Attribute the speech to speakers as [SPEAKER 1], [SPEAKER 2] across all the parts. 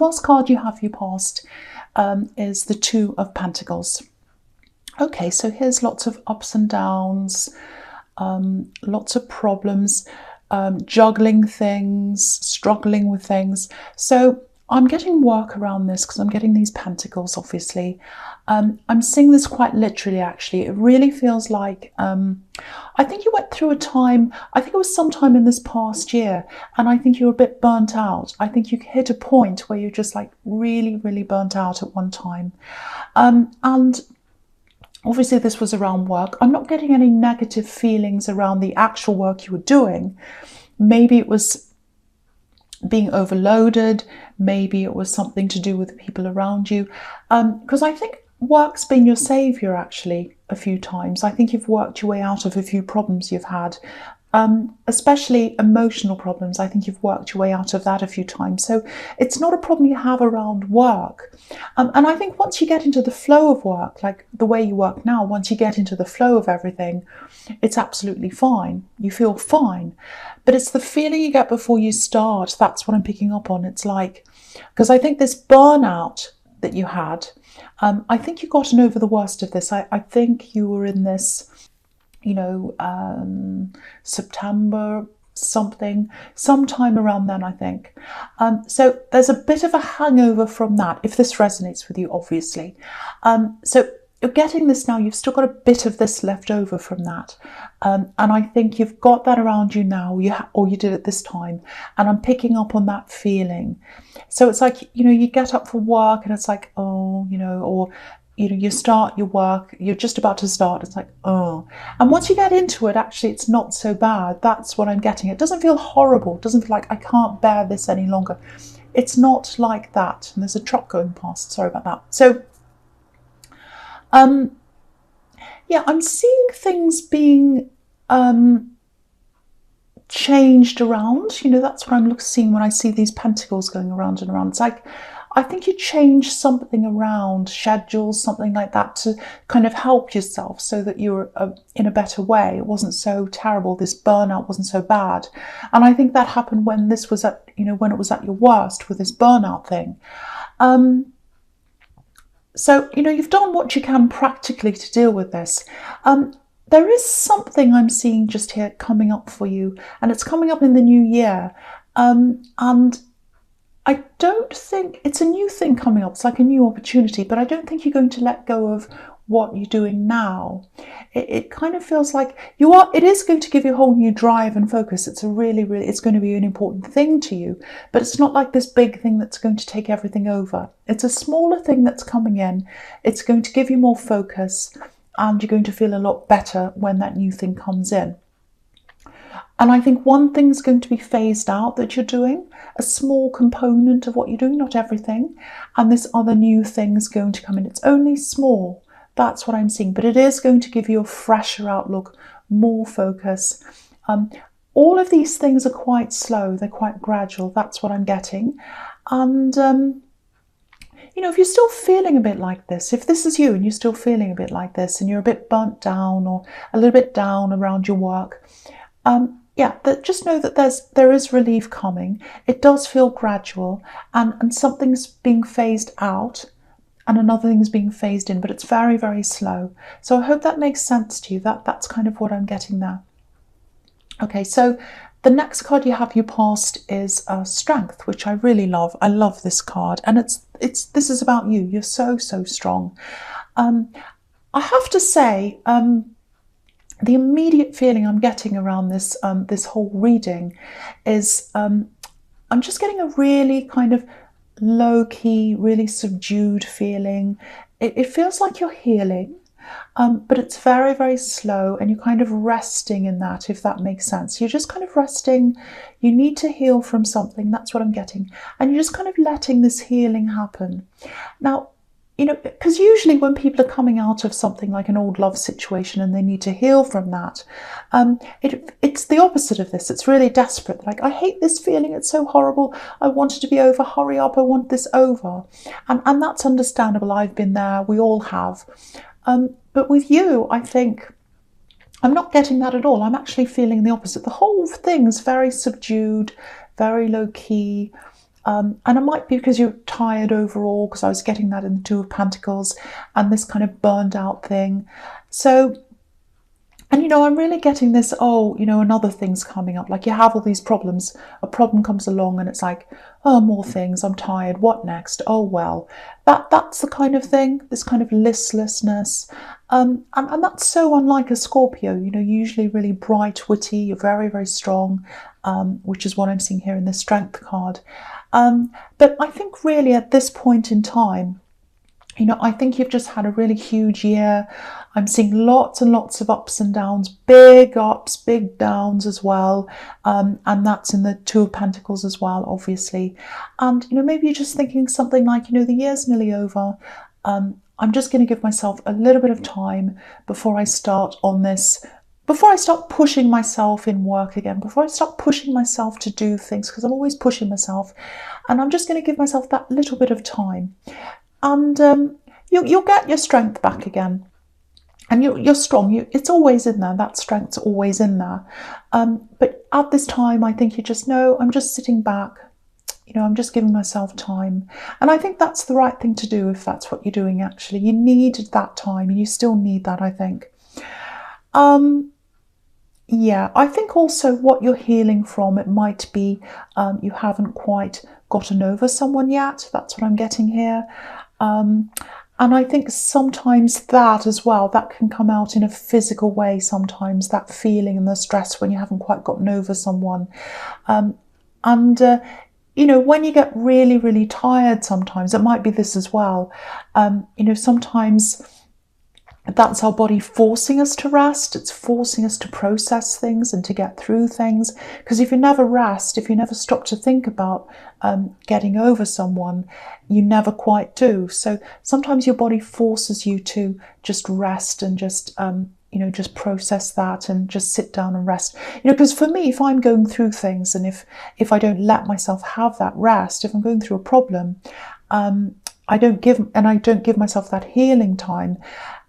[SPEAKER 1] first card you have for your past is the Two of Pentacles. Okay, so here's lots of ups and downs, lots of problems, juggling things, struggling with things. So I'm getting work around this because I'm getting these pentacles, obviously. I'm seeing this quite literally, actually. It really feels like, I think you went through a time, I think it was sometime in this past year, and I think you were a bit burnt out. I think you hit a point where you're just like really, really burnt out at one time. And obviously this was around work. I'm not getting any negative feelings around the actual work you were doing. Maybe it was being overloaded. Maybe it was something to do with the people around you. Because I think work's been your saviour, actually, a few times. I think you've worked your way out of a few problems you've had. Especially emotional problems. I think you've worked your way out of that a few times. So it's not a problem you have around work. And I think once you get into the flow of work, like the way you work now, once you get into the flow of everything, it's absolutely fine. You feel fine. But it's the feeling you get before you start. That's what I'm picking up on. It's like, because I think this burnout that you had, I think you've gotten over the worst of this. I think you were in this, you know, September sometime around then, I think. So there's a bit of a hangover from that, if this resonates with you, obviously. So you're getting this now, you've still got a bit of this left over from that. And I think you've got that around you now, or you did at this time. And I'm picking up on that feeling. So it's like, you know, you get up for work and it's like, oh, you know, or you know, you start your work, you're just about to start, it's like, oh. And once you get into it, actually, it's not so bad. That's what I'm getting. It doesn't feel horrible. It doesn't feel like I can't bear this any longer. It's not like that. And there's a truck going past. Sorry about that. So, yeah, I'm seeing things being changed around. You know, that's what I'm seeing when I see these pentacles going around and around. It's like, I think you changed something around, schedules, something like that, to kind of help yourself so that you were in a better way. It wasn't so terrible. This burnout wasn't so bad. And I think that happened when this was at, you know, when it was at your worst with this burnout thing. So, you know, you've done what you can practically to deal with this. There is something I'm seeing just here coming up for you, and it's coming up in the new year. And I don't think it's a new thing coming up. It's like a new opportunity, but I don't think you're going to let go of what you're doing now. It kind of feels like you are. It is going to give you a whole new drive and focus. It's it's going to be an important thing to you, but it's not like this big thing that's going to take everything over. It's a smaller thing that's coming in. It's going to give you more focus, and you're going to feel a lot better when that new thing comes in. And I think one thing's going to be phased out that you're doing, a small component of what you're doing, not everything. And this other new thing's going to come in. It's only small. That's what I'm seeing. But it is going to give you a fresher outlook, more focus. All of these things are quite slow. They're quite gradual. That's what I'm getting. And, you know, if you're still feeling a bit like this, if this is you and you're still feeling a bit like this and you're a bit burnt down or a little bit down around your work, yeah, just know that there is relief coming. It does feel gradual, and something's being phased out and another thing's being phased in, but it's very, very slow. So I hope that makes sense to you. That's kind of what I'm getting there. Okay, so the next card you have, your past, is Strength, which I really love. I love this card, and this is about you. You're so, so strong. I have to say, the immediate feeling I'm getting around this this whole reading is I'm just getting a really kind of low-key, really subdued feeling. It feels like you're healing, but it's very, very slow, and you're kind of resting in that, if that makes sense. You're just kind of resting. You need to heal from something. That's what I'm getting. And you're just kind of letting this healing happen. Now, you know, because usually when people are coming out of something like an old love situation and they need to heal from that, it's the opposite of this. It's really desperate. Like, I hate this feeling. It's so horrible. I want it to be over. Hurry up. I want this over. And that's understandable. I've been there. We all have. But with you, I think I'm not getting that at all. I'm actually feeling the opposite. The whole thing's very subdued, very low key. And it might be because you're tired overall, because I was getting that in the Two of Pentacles and this kind of burned out thing. So, and, you know, I'm really getting this, oh, you know, another thing's coming up. Like, you have all these problems. A problem comes along and it's like, oh, more things. I'm tired. What next? Oh, well. That's the kind of thing, this kind of listlessness. And that's so unlike a Scorpio. You know, usually really bright, witty. You're very, very strong, which is what I'm seeing here in the Strength card. But I think really at this point in time, you know, I think you've just had a really huge year. I'm seeing lots and lots of ups and downs, big ups, big downs as well. And that's in the Two of Pentacles as well, obviously. And, you know, maybe you're just thinking something like, you know, the year's nearly over. I'm just going to give myself a little bit of time before I start on this, before I start pushing myself in work again, before I start pushing myself to do things, because I'm always pushing myself. And I'm just going to give myself that little bit of time. And you'll get your strength back again. And you're strong. It's always in there. That strength's always in there. But at this time, I think you just know, I'm just sitting back. You know, I'm just giving myself time. And I think that's the right thing to do if that's what you're doing, actually. You need that time, and you still need that, I think. Yeah, I think also what you're healing from, it might be you haven't quite gotten over someone yet. That's what I'm getting here. And I think sometimes that as well, that can come out in a physical way sometimes, that feeling and the stress when you haven't quite gotten over someone. You know, when you get really, really tired sometimes, it might be this as well. You know, sometimes that's our body forcing us to rest. It's forcing us to process things and to get through things. Because if you never rest, if you never stop to think about getting over someone, you never quite do. So sometimes your body forces you to just rest and just, you know, just process that and just sit down and rest. You know, because for me, if I'm going through things and if I don't let myself have that rest, if I'm going through a problem, I don't give myself that healing time.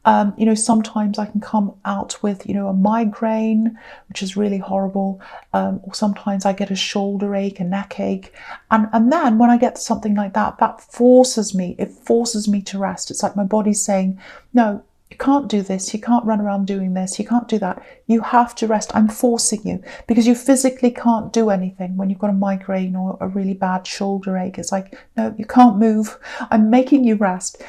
[SPEAKER 1] You know, sometimes I can come out with, you know, a migraine, which is really horrible. Or sometimes I get a shoulder ache, a neck ache. And then when I get something like that, that forces me, it forces me to rest. It's like my body's saying, no, you can't do this. You can't run around doing this. You can't do that. You have to rest. I'm forcing you, because you physically can't do anything when you've got a migraine or a really bad shoulder ache. It's like, no, you can't move. I'm making you rest.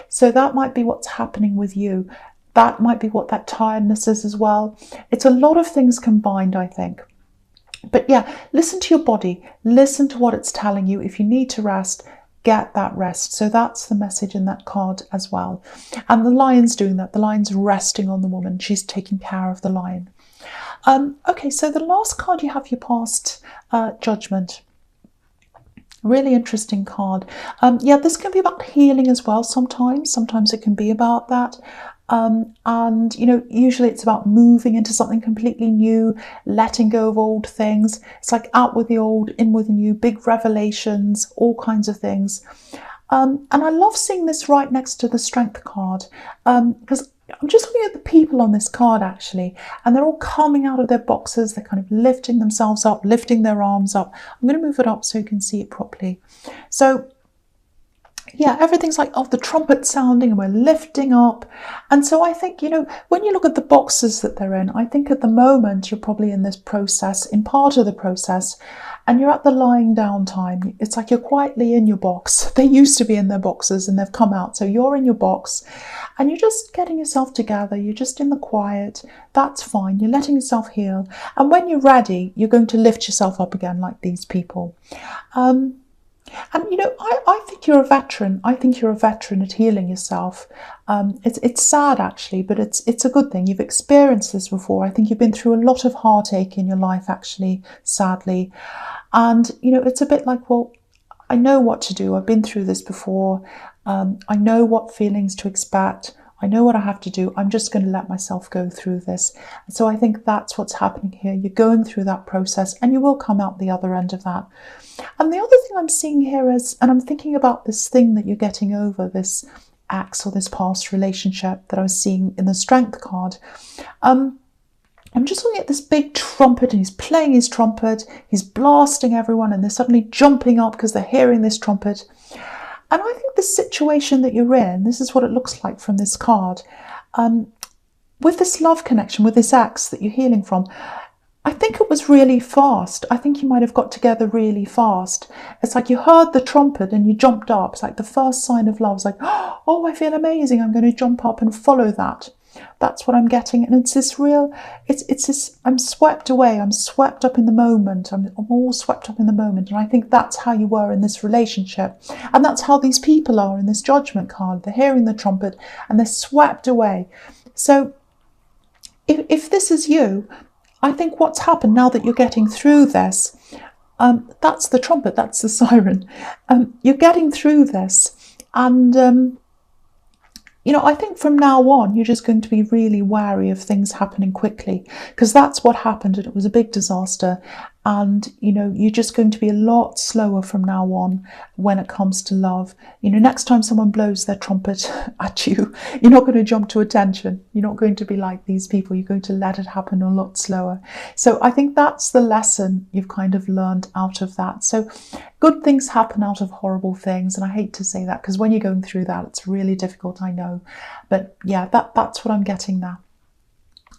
[SPEAKER 1] So that might be what's happening with you. That might be what that tiredness is as well. It's a lot of things combined, I think. But yeah, listen to your body. Listen to what it's telling you. If you need to rest, get that rest. So that's the message in that card as well. And the lion's doing that. The lion's resting on the woman. She's taking care of the lion. Okay, so the last card you have, your past judgment. Really interesting card. Yeah, this can be about healing as well sometimes. Sometimes it can be about that. And, you know, usually it's about moving into something completely new, letting go of old things. It's like out with the old, in with the new, big revelations, all kinds of things. And I love seeing this right next to the Strength card, because I'm just looking at the people on this card, actually, and they're all coming out of their boxes. They're kind of lifting themselves up, lifting their arms up. I'm going to move it up so you can see it properly. So yeah, everything's like, oh, the trumpet sounding and we're lifting up. And so I think, you know, when you look at the boxes that they're in, I think at the moment you're probably in this process, in part of the process, and you're at the lying down time. It's like you're quietly in your box. They used to be in their boxes and they've come out. So you're in your box and you're just getting yourself together. You're just in the quiet. That's fine. You're letting yourself heal. And when you're ready, you're going to lift yourself up again like these people. And, you know, I think you're a veteran. I think you're a veteran at healing yourself. It's sad, actually, but it's a good thing. You've experienced this before. I think you've been through a lot of heartache in your life, actually, sadly. And, you know, it's a bit like, well, I know what to do. I've been through this before. I know what feelings to expect. I know what I have to do. I'm just going to let myself go through this. So I think that's what's happening here. You're going through that process and you will come out the other end of that. And the other thing I'm seeing here is, and I'm thinking about this thing that you're getting over, this ex or this past relationship that I was seeing in the Strength card. I'm just looking at this big trumpet and he's playing his trumpet. He's blasting everyone and they're suddenly jumping up because they're hearing this trumpet. And I think the situation that you're in, this is what it looks like from this card, with this love connection, with this ex that you're healing from, I think it was really fast. I think you might have got together really fast. It's like you heard the trumpet and you jumped up. It's like the first sign of love. It's like, oh, I feel amazing. I'm going to jump up and follow that. That's what I'm getting. And it's this real, it's this, I'm swept away. I'm swept up in the moment. I'm all swept up in the moment. And I think that's how you were in this relationship. And that's how these people are in this judgment card. They're hearing the trumpet and they're swept away. So if this is you, I think what's happened now that you're getting through this, that's the trumpet, that's the siren. You're getting through this, and I think from now on you're just going to be really wary of things happening quickly, because that's what happened, and it was a big disaster. And you're just going to be a lot slower from now on when it comes to love. Next time someone blows their trumpet at you, you're not going to jump to attention. You're not going to be like these people. You're going to let it happen a lot slower. So I think that's the lesson you've kind of learned out of that. So good things happen out of horrible things. And I hate to say that, because when you're going through that, it's really difficult, I know. But yeah, that's what I'm getting there.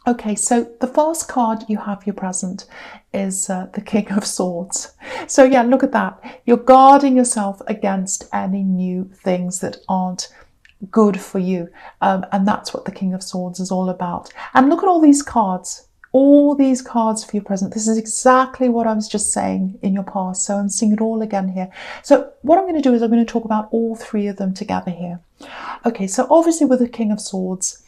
[SPEAKER 1] Okay, so the first card you have your present is the King of Swords. So yeah, look at that. You're guarding yourself against any new things that aren't good for you. And that's what the King of Swords is all about. And look at all these cards. All these cards for your present. This is exactly what I was just saying in your past. So I'm seeing it all again here. So what I'm going to do is I'm going to talk about all three of them together here. Okay, so obviously with the King of Swords,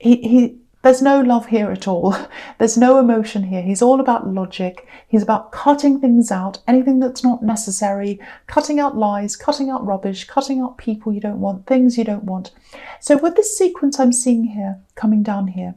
[SPEAKER 1] there's no love here at all. There's no emotion here. He's all about logic. He's about cutting things out, anything that's not necessary, cutting out lies, cutting out rubbish, cutting out people you don't want, things you don't want. So with this sequence I'm seeing here, coming down here,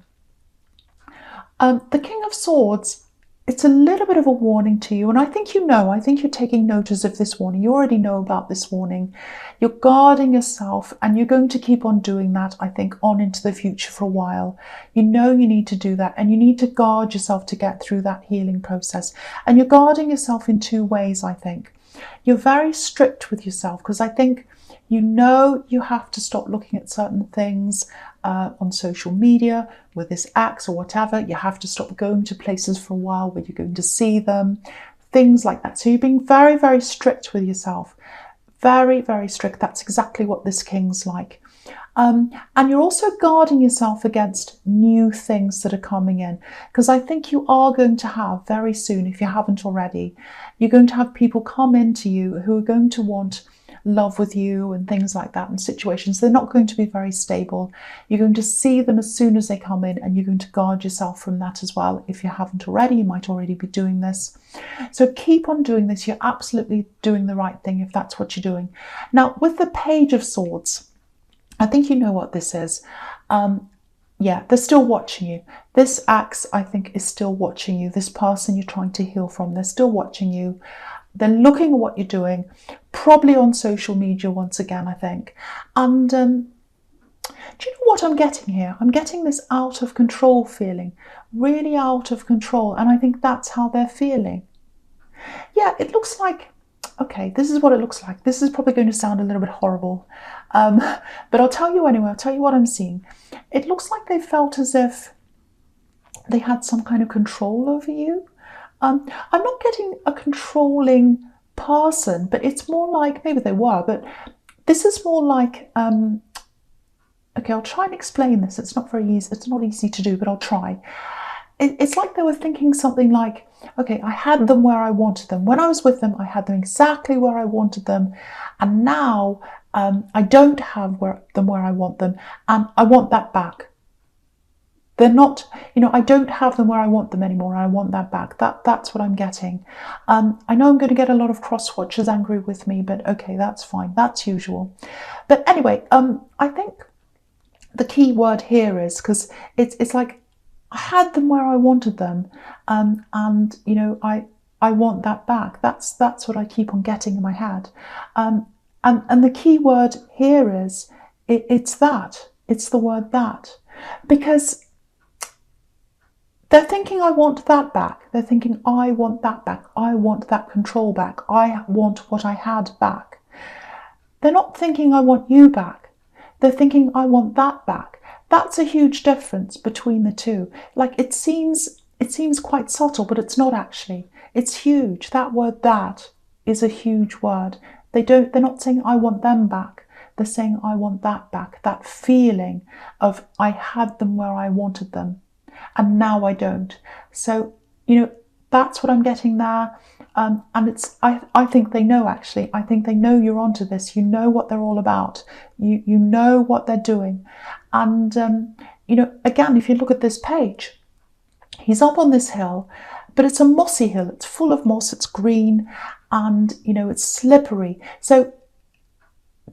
[SPEAKER 1] the King of Swords, it's a little bit of a warning to you. And I think I think you're taking notice of this warning. You already know about this warning. You're guarding yourself, and you're going to keep on doing that, I think, on into the future for a while. You need to do that, and you need to guard yourself to get through that healing process. And you're guarding yourself in two ways, I think. You're very strict with yourself, because I think you have to stop looking at certain things on social media with this axe or whatever. You have to stop going to places for a while where you're going to see them, things like that. So you're being very, very strict with yourself. Very, very strict. That's exactly what this king's like. And you're also guarding yourself against new things that are coming in, because I think you are going to have very soon, if you haven't already, you're going to have people come into you who are going to want love with you and things like that, and situations. They're not going to be very stable. You're going to see them as soon as they come in, and you're going to guard yourself from that as well. If you haven't already, you might already be doing this. So keep on doing this. You're absolutely doing the right thing if that's what you're doing. Now, with the Page of Swords, I think you know what this is. Yeah, they're still watching you. This axe, I think, is still watching you. This person you're trying to heal from, they're still watching you. They're looking at what you're doing, probably on social media once again, I think. And do you know what I'm getting here? I'm getting this out of control feeling, really out of control. And I think that's how they're feeling. Yeah, it looks like, okay, this is what it looks like. This is probably going to sound a little bit horrible. But I'll tell you anyway, I'll tell you what I'm seeing. It looks like they felt as if they had some kind of control over you. I'm not getting a controlling person, but it's more like, maybe they were, but this is more like, okay, I'll try and explain this. It's not very easy. It's not easy to do, but I'll try. It's like they were thinking something like, okay, I had them where I wanted them. When I was with them, I had them exactly where I wanted them. And now I don't have them where I want them, and I want that back. They're not, I don't have them where I want them anymore. I want that back. That's what I'm getting. I know I'm going to get a lot of cross-watchers angry with me, but okay, that's fine. That's usual. But anyway, I think the key word here is, because it's like I had them where I wanted them, and I want that back. That's what I keep on getting in my head. And the key word here is it's that. It's the word that, because they're thinking, I want that back. They're thinking, I want that back. I want that control back. I want what I had back. they're not thinking I want you back. They're thinking I want that back. That's a huge difference between the two. Like it seems quite subtle, but it's not actually. It's huge. That word "that" is a huge word. They're not saying I want them back. They're saying I want that back. That feeling of I had them where I wanted them and now I don't. So, that's what I'm getting there. And I think they know, actually. I think they know you're onto this. You know what they're all about. You know what they're doing. And, again, if you look at this page, he's up on this hill, but it's a mossy hill. It's full of moss. It's green and, it's slippery. So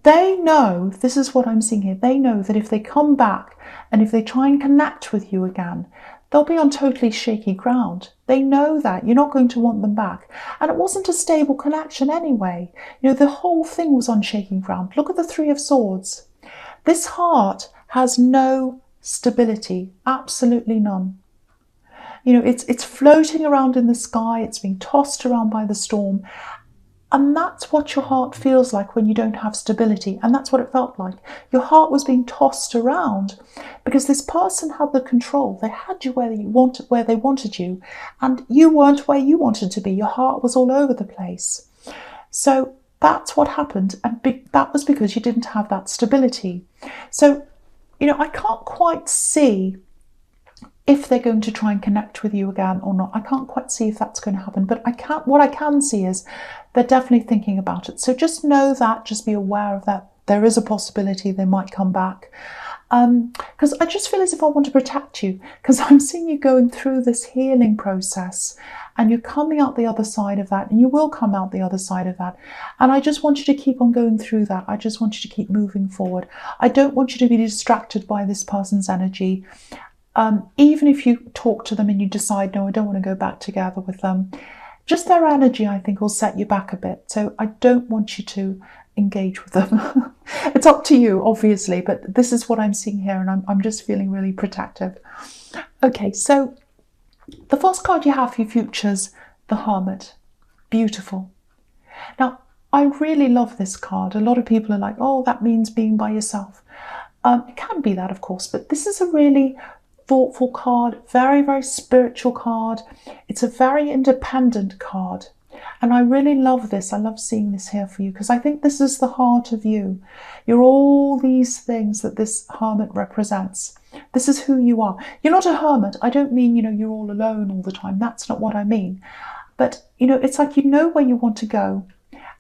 [SPEAKER 1] they know, this is what I'm seeing here, they know that if they come back and if they try and connect with you again, they'll be on totally shaky ground. They know that. You're not going to want them back. And it wasn't a stable connection anyway. The whole thing was on shaky ground. Look at the Three of Swords. This heart has no stability, absolutely none. It's floating around in the sky. It's being tossed around by the storm. And that's what your heart feels like when you don't have stability. And that's what it felt like. Your heart was being tossed around because this person had the control. They had you where they wanted you, and you weren't where you wanted to be. Your heart was all over the place. So that's what happened. And that was because you didn't have that stability. So, I can't quite see if they're going to try and connect with you again or not. I can't quite see if that's going to happen, but what I can see is they're definitely thinking about it. So just know that, just be aware of that. There is a possibility they might come back. Because I just feel as if I want to protect you, because I'm seeing you going through this healing process and you're coming out the other side of that, and you will come out the other side of that. And I just want you to keep on going through that. I just want you to keep moving forward. I don't want you to be distracted by this person's energy. Even if you talk to them and you decide, no, I don't want to go back together with them, just their energy, I think, will set you back a bit. So I don't want you to engage with them. It's up to you, obviously, but this is what I'm seeing here, and I'm just feeling really protective. Okay, so the first card you have for your futures, the Hermit. Beautiful. Now, I really love this card. A lot of people are like, oh, that means being by yourself. It can be that, of course, but this is a really thoughtful card, very, very spiritual card. It's a very independent card. And I really love this. I love seeing this here for you, because I think this is the heart of you. You're all these things that this Hermit represents. This is who you are. You're not a hermit. I don't mean, you're all alone all the time. That's not what I mean. But, it's like you know where you want to go,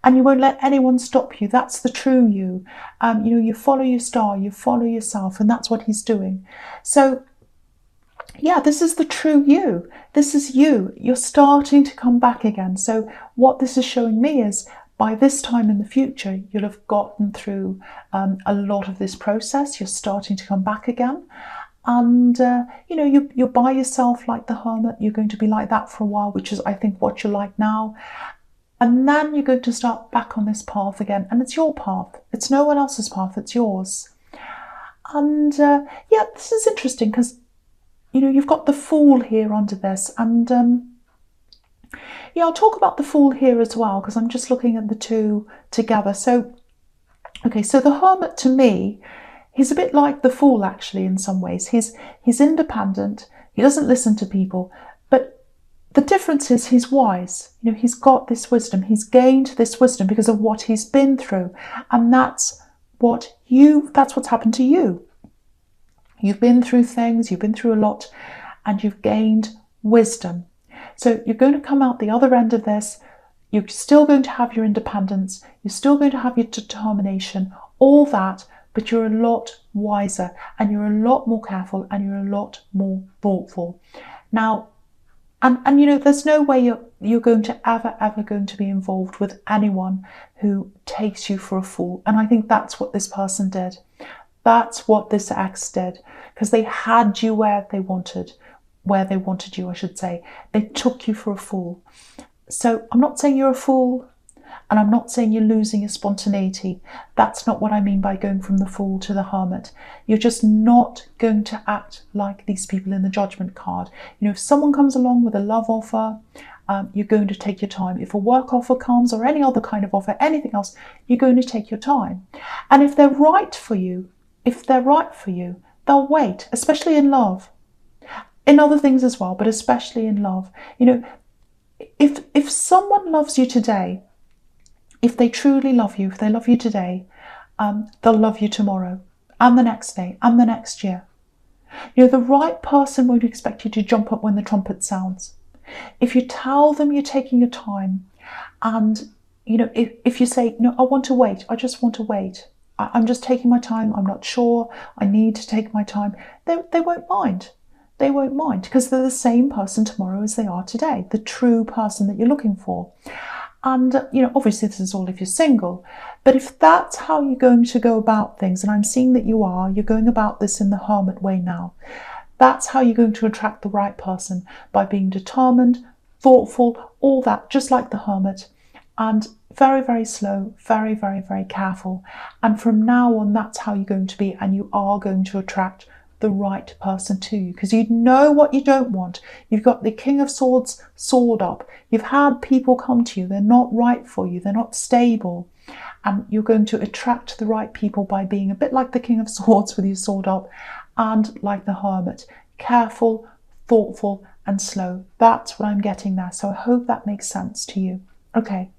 [SPEAKER 1] and you won't let anyone stop you. That's the true you. You follow your star, you follow yourself, and that's what he's doing. So, yeah, this is the true you. This is you. You're starting to come back again. So what this is showing me is by this time in the future, you'll have gotten through a lot of this process. You're starting to come back again. And, you're by yourself like the Hermit. You're going to be like that for a while, which is, I think, what you're like now. And then you're going to start back on this path again. And it's your path. It's no one else's path. It's yours. And, yeah, this is interesting because you've got the Fool here under this. And, yeah, I'll talk about the Fool here as well, because I'm just looking at the two together. So, okay, so the Hermit to me, he's a bit like the Fool, actually, in some ways. He's independent. He doesn't listen to people. But the difference is he's wise. He's got this wisdom. He's gained this wisdom because of what he's been through. And that's what's happened to you. You've been through things, you've been through a lot, and you've gained wisdom. So you're going to come out the other end of this. You're still going to have your independence. You're still going to have your determination, all that, but you're a lot wiser, and you're a lot more careful, and you're a lot more thoughtful. Now, and there's no way you're going to ever going to be involved with anyone who takes you for a fool. And I think that's what this person did. That's what this ex did, because they had you where they wanted you, I should say. They took you for a fool. So I'm not saying you're a fool, and I'm not saying you're losing your spontaneity. That's not what I mean by going from the Fool to the Hermit. You're just not going to act like these people in the Judgment card. If someone comes along with a love offer You're going to take your time. If a work offer comes or any other kind of offer, anything else, you're going to take your time. And if they're right for you, they'll wait, especially in love. In other things as well, but especially in love. If someone loves you today, if they truly love you, if they love you today, they'll love you tomorrow and the next day and the next year. The right person won't expect you to jump up when the trumpet sounds. If you tell them you're taking your time, and if you say, no, I want to wait, I just want to wait, I'm just taking my time, I'm not sure, I need to take my time, they won't mind. They won't mind, because they're the same person tomorrow as they are today, the true person that you're looking for. And, obviously this is all if you're single, but if that's how you're going to go about things, and I'm seeing that you're going about this in the hermit way now, that's how you're going to attract the right person, by being determined, thoughtful, all that, just like the hermit, and very, very slow, very, very, very careful. And from now on, that's how you're going to be, and you are going to attract the right person to you, because you know what you don't want. You've got the King of Swords sword up. You've had people come to you. They're not right for you. They're not stable. And you're going to attract the right people by being a bit like the King of Swords with your sword up, and like the hermit, careful, thoughtful, and slow. That's what I'm getting there. So I hope that makes sense to you. Okay.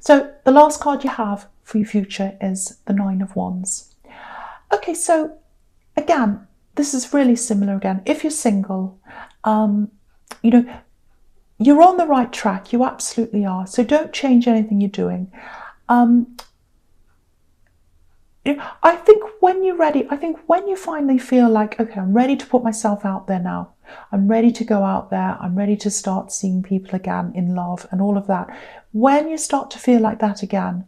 [SPEAKER 1] So the last card you have for your future is the Nine of Wands. Okay, so again, this is really similar again. If you're single, you're on the right track. You absolutely are. So don't change anything you're doing. I think when you're ready, when you finally feel like, okay, I'm ready to put myself out there now. I'm ready to go out there. I'm ready to start seeing people again in love and all of that. When you start to feel like that again,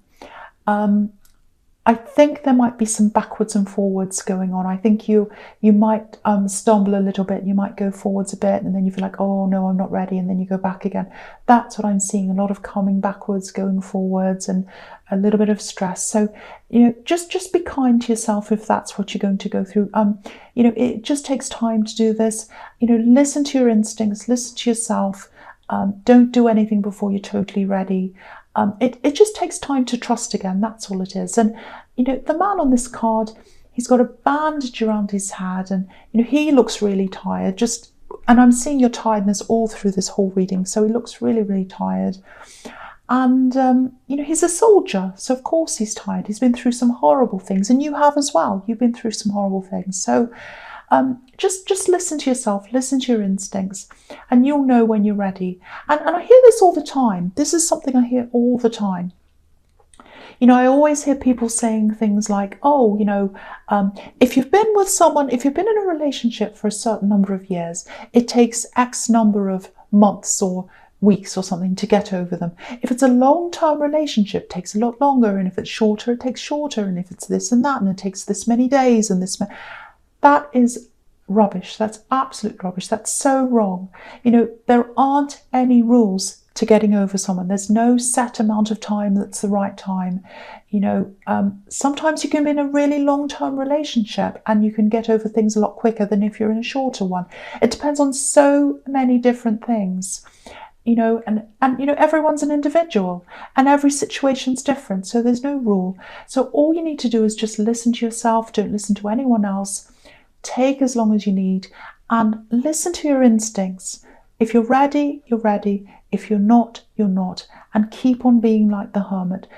[SPEAKER 1] I think there might be some backwards and forwards going on. I think you might stumble a little bit. You might go forwards a bit, and then you feel like, oh no, I'm not ready, and then you go back again. That's what I'm seeing, a lot of coming backwards, going forwards, and a little bit of stress. So, just be kind to yourself if that's what you're going to go through. It just takes time to do this. Listen to your instincts, listen to yourself. Don't do anything before you're totally ready. It just takes time to trust again. That's all it is. And, the man on this card, he's got a bandage around his head, and, he looks really tired. And I'm seeing your tiredness all through this whole reading. So he looks really, really tired. And, he's a soldier. So of course he's tired. He's been through some horrible things, and you have as well. You've been through some horrible things. So just listen to yourself, listen to your instincts, and you'll know when you're ready. And I hear this all the time. This is something I hear all the time. I always hear people saying things like, oh, if you've been with someone, if you've been in a relationship for a certain number of years, it takes X number of months or weeks or something to get over them. If it's a long-term relationship, it takes a lot longer. And if it's shorter, it takes shorter. And if it's this and that, and it takes this many days and this many... That is rubbish. That's absolute rubbish. That's so wrong. There aren't any rules to getting over someone. There's no set amount of time that's the right time. Sometimes you can be in a really long-term relationship and you can get over things a lot quicker than if you're in a shorter one. It depends on so many different things. And everyone's an individual and every situation's different. So there's no rule. So all you need to do is just listen to yourself. Don't listen to anyone else. Take as long as you need and listen to your instincts. If you're ready, you're ready. If you're not, you're not. And keep on being like the hermit.